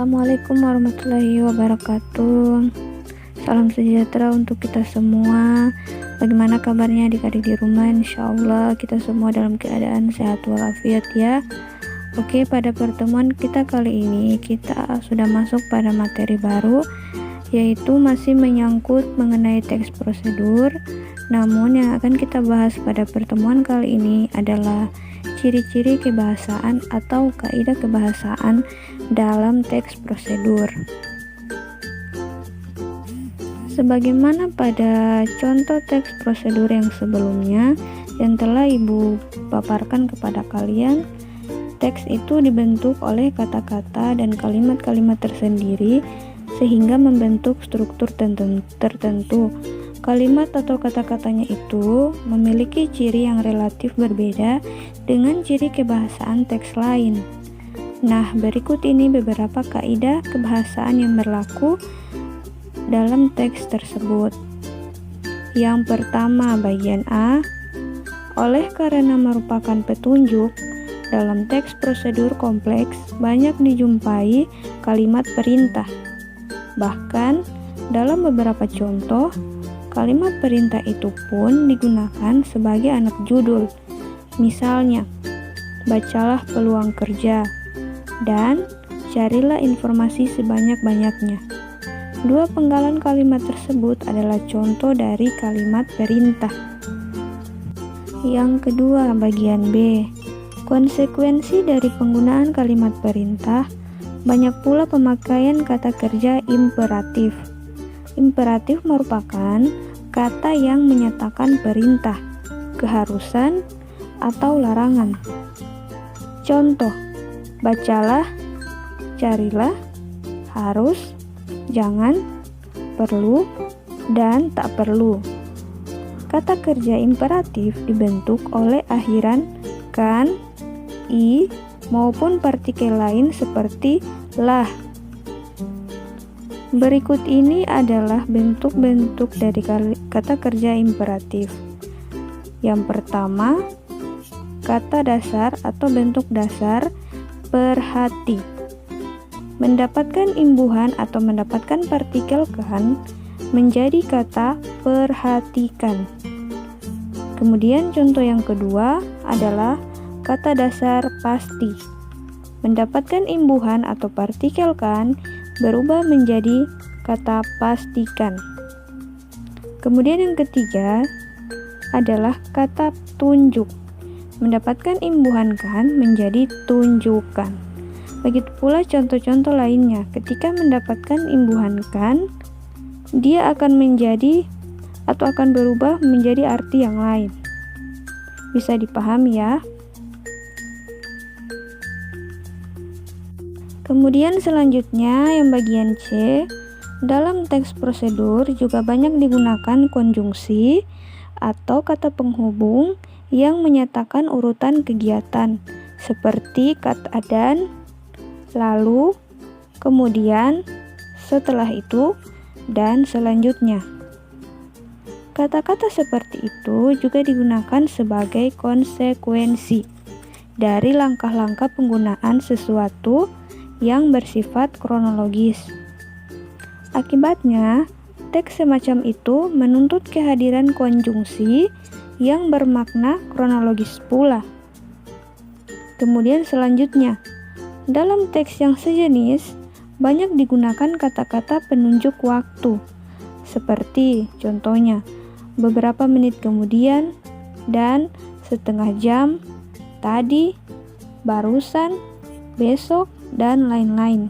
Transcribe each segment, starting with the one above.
Assalamualaikum warahmatullahi wabarakatuh. Salam sejahtera untuk kita semua. Bagaimana kabarnya adik-adik di rumah? Insya Allah kita semua dalam keadaan sehat walafiat ya. Oke, pada pertemuan kita kali ini kita sudah masuk pada materi baru, yaitu masih menyangkut mengenai teks prosedur. Namun yang akan kita bahas pada pertemuan kali ini adalah ciri-ciri kebahasaan atau kaidah kebahasaan dalam teks prosedur. Sebagaimana pada contoh teks prosedur yang sebelumnya yang telah Ibu paparkan kepada kalian, teks itu dibentuk oleh kata-kata dan kalimat-kalimat tersendiri sehingga membentuk struktur tertentu. Kalimat atau kata-katanya itu memiliki ciri yang relatif berbeda dengan ciri kebahasaan teks lain. Nah, berikut ini beberapa kaidah kebahasaan yang berlaku dalam teks tersebut. Yang pertama, bagian A. Oleh karena merupakan petunjuk, dalam teks prosedur kompleks banyak dijumpai kalimat perintah. Bahkan, dalam beberapa contoh, kalimat perintah itu pun digunakan sebagai anak judul. Misalnya, bacalah peluang kerja dan carilah informasi sebanyak-banyaknya. Dua penggalan kalimat tersebut adalah contoh dari kalimat perintah. Yang kedua, bagian B. Konsekuensi dari penggunaan kalimat perintah, banyak pula pemakaian kata kerja imperatif. Imperatif merupakan kata yang menyatakan perintah, keharusan, atau larangan. Contoh, bacalah, carilah, harus, jangan, perlu, dan tak perlu. Kata kerja imperatif dibentuk oleh akhiran kan, i, maupun partikel lain seperti lah. Berikut ini adalah bentuk-bentuk dari kata kerja imperatif. Yang pertama, kata dasar atau bentuk dasar perhati. Mendapatkan imbuhan atau mendapatkan partikel kan menjadi kata perhatikan. Kemudian contoh yang kedua adalah kata dasar pasti. Mendapatkan imbuhan atau partikel kan berubah menjadi kata pastikan. Kemudian yang ketiga adalah kata tunjuk. Mendapatkan imbuhan kan menjadi tunjukkan. Begitu pula contoh-contoh lainnya. Ketika mendapatkan imbuhan kan, dia akan menjadi atau akan berubah menjadi arti yang lain. Bisa dipahami ya? Kemudian selanjutnya yang bagian C, dalam teks prosedur juga banyak digunakan konjungsi atau kata penghubung yang menyatakan urutan kegiatan seperti kata dan, lalu, kemudian, setelah itu, dan selanjutnya. Kata-kata seperti itu juga digunakan sebagai konsekuensi dari langkah-langkah penggunaan sesuatu yang bersifat kronologis. Akibatnya, teks semacam itu menuntut kehadiran konjungsi yang bermakna kronologis pula. Kemudian selanjutnya, dalam teks yang sejenis, banyak digunakan kata-kata penunjuk waktu, seperti contohnya, beberapa menit kemudian, dan setengah jam, tadi, barusan, besok, dan lain-lain.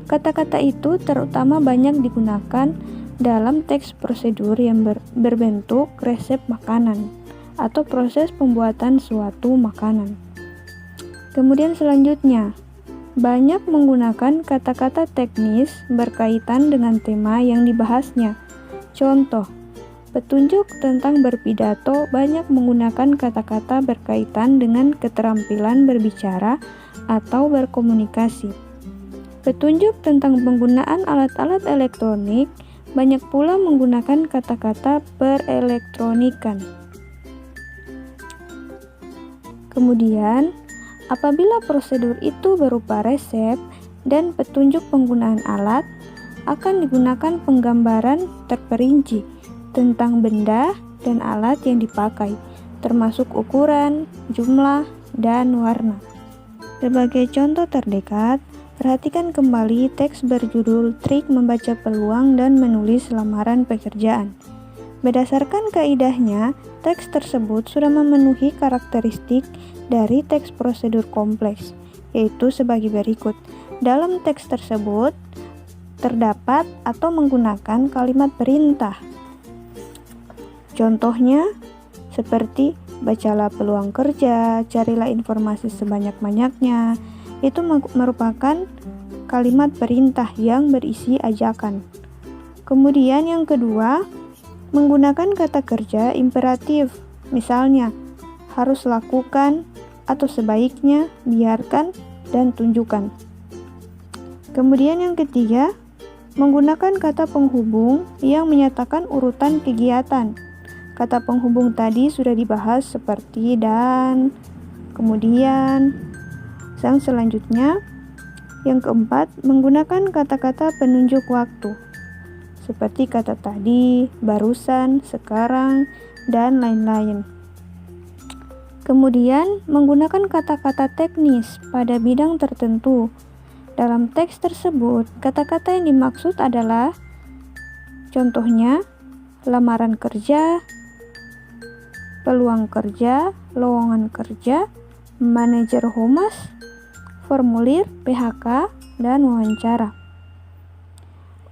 Kata-kata itu terutama banyak digunakan dalam teks prosedur yang berbentuk resep makanan atau proses pembuatan suatu makanan. Kemudian selanjutnya, banyak menggunakan kata-kata teknis berkaitan dengan tema yang dibahasnya. Contoh, petunjuk tentang berpidato banyak menggunakan kata-kata berkaitan dengan keterampilan berbicara atau berkomunikasi. Petunjuk tentang penggunaan alat-alat elektronik banyak pula menggunakan kata-kata perelektronikan. Kemudian, apabila prosedur itu berupa resep, dan petunjuk penggunaan alat, akan digunakan penggambaran terperinci tentang benda dan alat yang dipakai, termasuk ukuran, jumlah, dan warna. Sebagai contoh terdekat, perhatikan kembali teks berjudul Trik Membaca Peluang dan Menulis Lamaran Pekerjaan. Berdasarkan kaidahnya, teks tersebut sudah memenuhi karakteristik dari teks prosedur kompleks, yaitu sebagai berikut. Dalam teks tersebut, terdapat atau menggunakan kalimat perintah. Contohnya, seperti bacalah peluang kerja, carilah informasi sebanyak-banyaknya. Itu merupakan kalimat perintah yang berisi ajakan. Kemudian yang kedua, menggunakan kata kerja imperatif. Misalnya, harus lakukan atau sebaiknya, biarkan, dan tunjukkan. Kemudian yang ketiga, menggunakan kata penghubung yang menyatakan urutan kegiatan. Kata penghubung tadi sudah dibahas seperti dan, kemudian. Yang selanjutnya, yang keempat, menggunakan kata-kata penunjuk waktu. Seperti kata tadi, barusan, sekarang, dan lain-lain. Kemudian, menggunakan kata-kata teknis pada bidang tertentu. Dalam teks tersebut, kata-kata yang dimaksud adalah contohnya lamaran kerja, peluang kerja, lowongan kerja, manajer humas, formulir PHK, dan wawancara.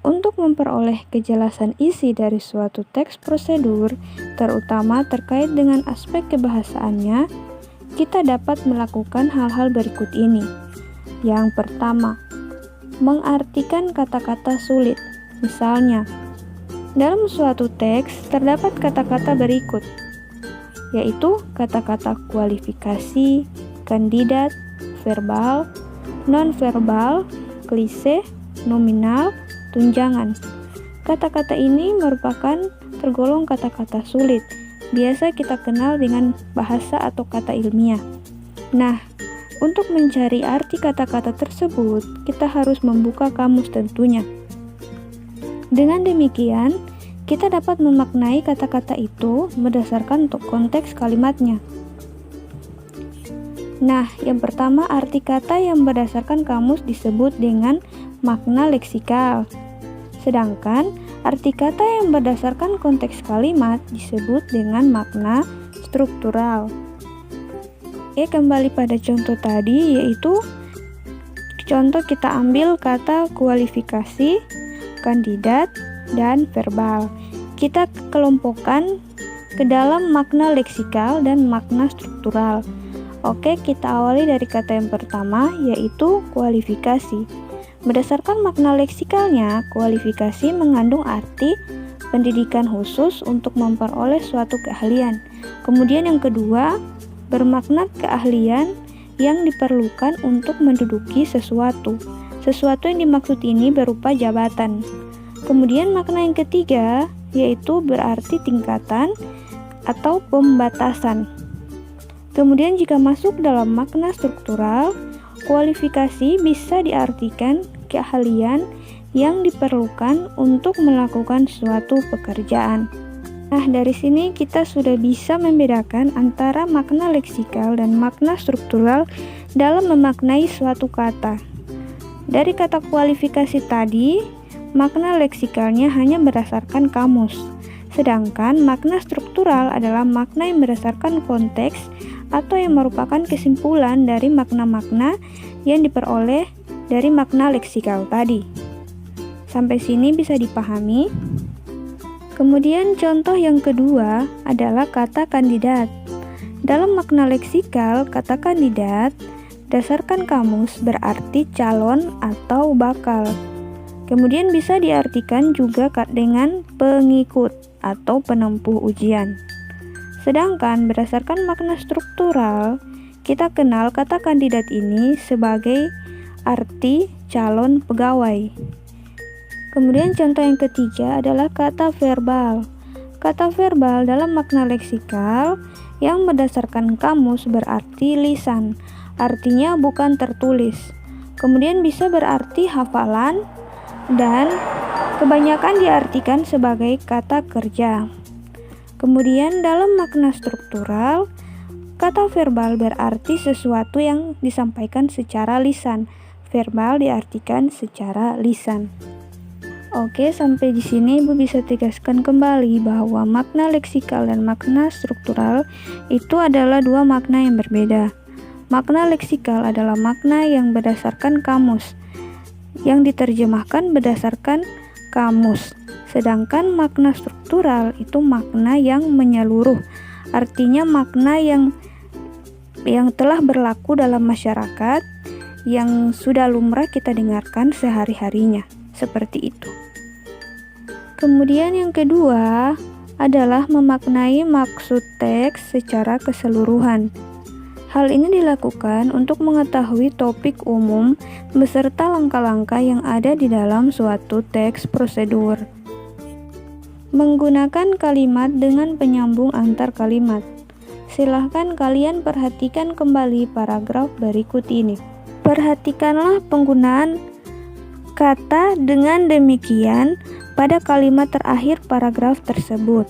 Untuk memperoleh kejelasan isi dari suatu teks prosedur, terutama terkait dengan aspek kebahasaannya, kita dapat melakukan hal-hal berikut ini. Yang pertama, mengartikan kata-kata sulit. Misalnya, dalam suatu teks terdapat kata-kata berikut, yaitu kata-kata kualifikasi, kandidat, verbal, non-verbal, klise, nominal, tunjangan. Kata-kata ini merupakan tergolong kata-kata sulit. Biasa kita kenal dengan bahasa atau kata ilmiah. Nah, untuk mencari arti kata-kata tersebut, kita harus membuka kamus tentunya. Dengan demikian, kita dapat memaknai kata-kata itu berdasarkan konteks kalimatnya. Nah, yang pertama, arti kata yang berdasarkan kamus disebut dengan makna leksikal. Sedangkan, arti kata yang berdasarkan konteks kalimat disebut dengan makna struktural. Kembali pada contoh tadi, yaitu contoh kita ambil kata kualifikasi, kandidat, dan verbal. Kita kelompokkan ke dalam makna leksikal dan makna struktural. Oke, kita awali dari kata yang pertama, yaitu kualifikasi. Berdasarkan makna leksikalnya, kualifikasi mengandung arti pendidikan khusus untuk memperoleh suatu keahlian. Kemudian yang kedua, bermakna keahlian yang diperlukan untuk menduduki sesuatu. Sesuatu yang dimaksud ini berupa jabatan. Kemudian makna yang ketiga, yaitu berarti tingkatan atau pembatasan. Kemudian jika masuk dalam makna struktural, kualifikasi bisa diartikan keahlian yang diperlukan untuk melakukan suatu pekerjaan. Nah, dari sini kita sudah bisa membedakan antara makna leksikal dan makna struktural dalam memaknai suatu kata. Dari kata kualifikasi tadi, makna leksikalnya hanya berdasarkan kamus. Sedangkan makna struktural adalah makna yang berdasarkan konteks atau yang merupakan kesimpulan dari makna-makna yang diperoleh dari makna leksikal tadi. Sampai sini bisa dipahami? Kemudian contoh yang kedua adalah kata kandidat. Dalam makna leksikal, kata kandidat dasarkan kamus berarti calon atau bakal. Kemudian bisa diartikan juga dengan pengikut atau penempuh ujian. Sedangkan berdasarkan makna struktural, kita kenal kata kandidat ini sebagai arti calon pegawai. Kemudian contoh yang ketiga adalah kata verbal. Kata verbal dalam makna leksikal yang berdasarkan kamus berarti lisan, artinya bukan tertulis. Kemudian bisa berarti hafalan dan kebanyakan diartikan sebagai kata kerja. Kemudian dalam makna struktural, kata verbal berarti sesuatu yang disampaikan secara lisan. Verbal diartikan secara lisan. Oke, sampai di sini Ibu bisa tegaskan kembali bahwa makna leksikal dan makna struktural itu adalah dua makna yang berbeda. Makna leksikal adalah makna yang berdasarkan kamus, yang diterjemahkan berdasarkan kamus. Sedangkan makna struktural itu makna yang menyeluruh, artinya makna yang telah berlaku dalam masyarakat, yang sudah lumrah kita dengarkan sehari-harinya. Seperti itu. Kemudian yang kedua adalah memaknai maksud teks secara keseluruhan. Hal ini dilakukan untuk mengetahui topik umum beserta langkah-langkah yang ada di dalam suatu teks prosedur. Menggunakan kalimat dengan penyambung antar kalimat. Silahkan kalian perhatikan kembali paragraf berikut ini. Perhatikanlah penggunaan kata dengan demikian pada kalimat terakhir paragraf tersebut.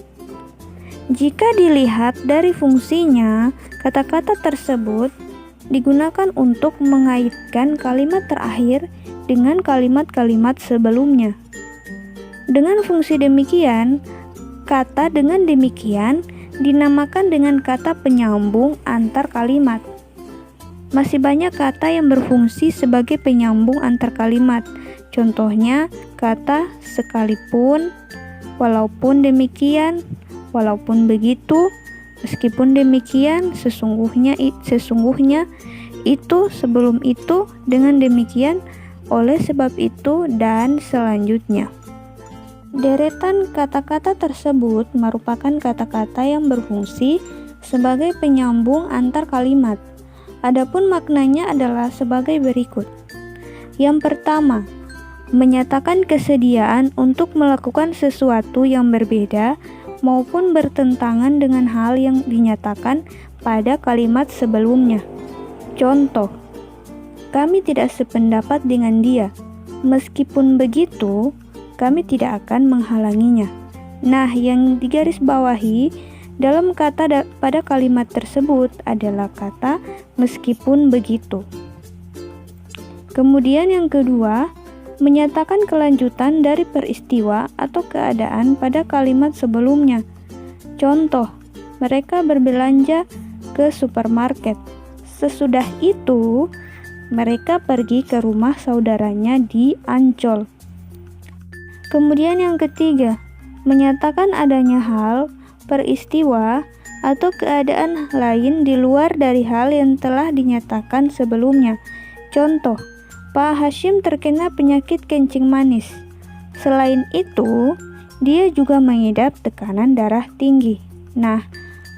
Jika dilihat dari fungsinya, kata-kata tersebut digunakan untuk mengaitkan kalimat terakhir dengan kalimat-kalimat sebelumnya. Dengan fungsi demikian, kata dengan demikian dinamakan dengan kata penyambung antar kalimat. Masih banyak kata yang berfungsi sebagai penyambung antar kalimat. Contohnya, kata sekalipun, walaupun demikian, walaupun begitu, meskipun demikian, sesungguhnya, itu, sebelum itu, dengan demikian, oleh sebab itu, dan selanjutnya. Deretan kata-kata tersebut merupakan kata-kata yang berfungsi sebagai penyambung antar kalimat. Adapun maknanya adalah sebagai berikut. Yang pertama, menyatakan kesediaan untuk melakukan sesuatu yang berbeda maupun bertentangan dengan hal yang dinyatakan pada kalimat sebelumnya. Contoh, kami tidak sependapat dengan dia. Meskipun begitu, kami tidak akan menghalanginya. Nah, yang digarisbawahi dalam kata pada kalimat tersebut adalah kata meskipun begitu. Kemudian yang kedua, menyatakan kelanjutan dari peristiwa atau keadaan pada kalimat sebelumnya. Contoh, mereka berbelanja ke supermarket. Sesudah itu, mereka pergi ke rumah saudaranya di Ancol. Kemudian yang ketiga, menyatakan adanya hal, peristiwa, atau keadaan lain di luar dari hal yang telah dinyatakan sebelumnya. Contoh, Pak Hashim terkena penyakit kencing manis. Selain itu, dia juga mengidap tekanan darah tinggi. Nah,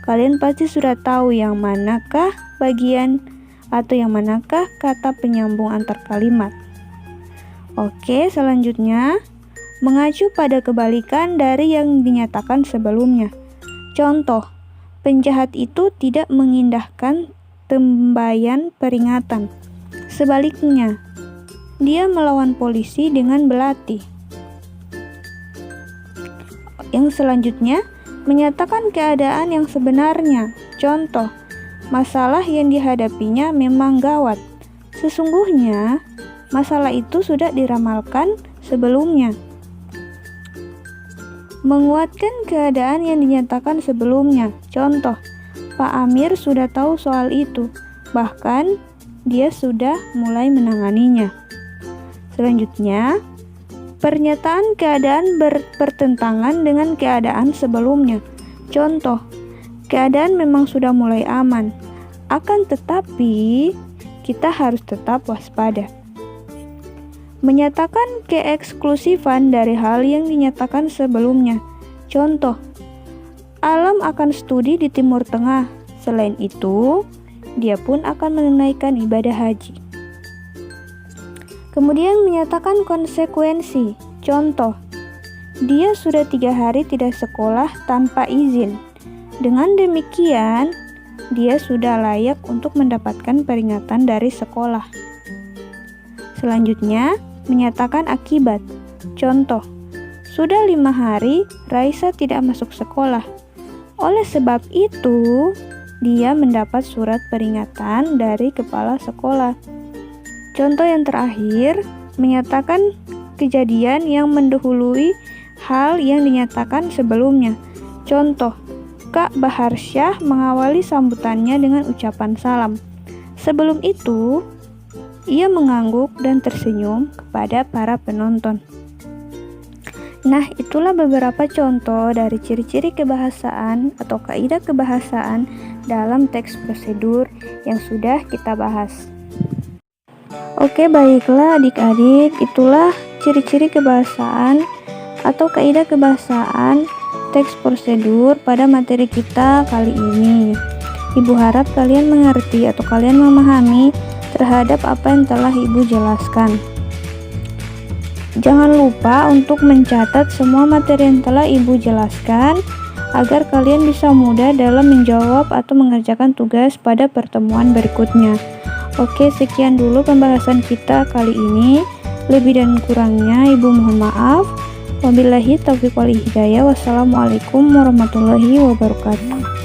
kalian pasti sudah tahu yang manakah bagian atau yang manakah kata penyambung antar kalimat. Oke, selanjutnya, mengacu pada kebalikan dari yang dinyatakan sebelumnya. Contoh, penjahat itu tidak mengindahkan tembayan peringatan. Sebaliknya, dia melawan polisi dengan belati. Yang selanjutnya, menyatakan keadaan yang sebenarnya. Contoh, masalah yang dihadapinya memang gawat. Sesungguhnya, masalah itu sudah diramalkan sebelumnya. Menguatkan keadaan yang dinyatakan sebelumnya. Contoh, Pak Amir sudah tahu soal itu. Bahkan, dia sudah mulai menanganinya. Selanjutnya, pernyataan keadaan bertentangan dengan keadaan sebelumnya. Contoh, keadaan memang sudah mulai aman, akan tetapi kita harus tetap waspada. Menyatakan keeksklusifan dari hal yang dinyatakan sebelumnya. Contoh, Alam akan studi di Timur Tengah. Selain itu, dia pun akan menunaikan ibadah haji. Kemudian menyatakan konsekuensi. Contoh, dia sudah 3 hari tidak sekolah tanpa izin. Dengan demikian, dia sudah layak untuk mendapatkan peringatan dari sekolah. Selanjutnya, menyatakan akibat. Contoh, sudah 5 hari Raisa tidak masuk sekolah. Oleh sebab itu, dia mendapat surat peringatan dari kepala sekolah. Contoh yang terakhir, menyatakan kejadian yang mendahului hal yang dinyatakan sebelumnya. Contoh, Kak Baharsyah mengawali sambutannya dengan ucapan salam. Sebelum itu, ia mengangguk dan tersenyum kepada para penonton. Nah, itulah beberapa contoh dari ciri-ciri kebahasaan atau kaidah kebahasaan dalam teks prosedur yang sudah kita bahas. Oke, baiklah adik-adik, itulah ciri-ciri kebahasaan atau kaidah kebahasaan teks prosedur pada materi kita kali ini. Ibu harap kalian mengerti atau kalian memahami terhadap apa yang telah Ibu jelaskan. Jangan lupa untuk mencatat semua materi yang telah Ibu jelaskan agar kalian bisa mudah dalam menjawab atau mengerjakan tugas pada pertemuan berikutnya. Oke, sekian dulu pembahasan kita kali ini. Lebih dan kurangnya Ibu mohon maaf. Wabillahi taufiq wal hidayah. Wassalamualaikum warahmatullahi wabarakatuh.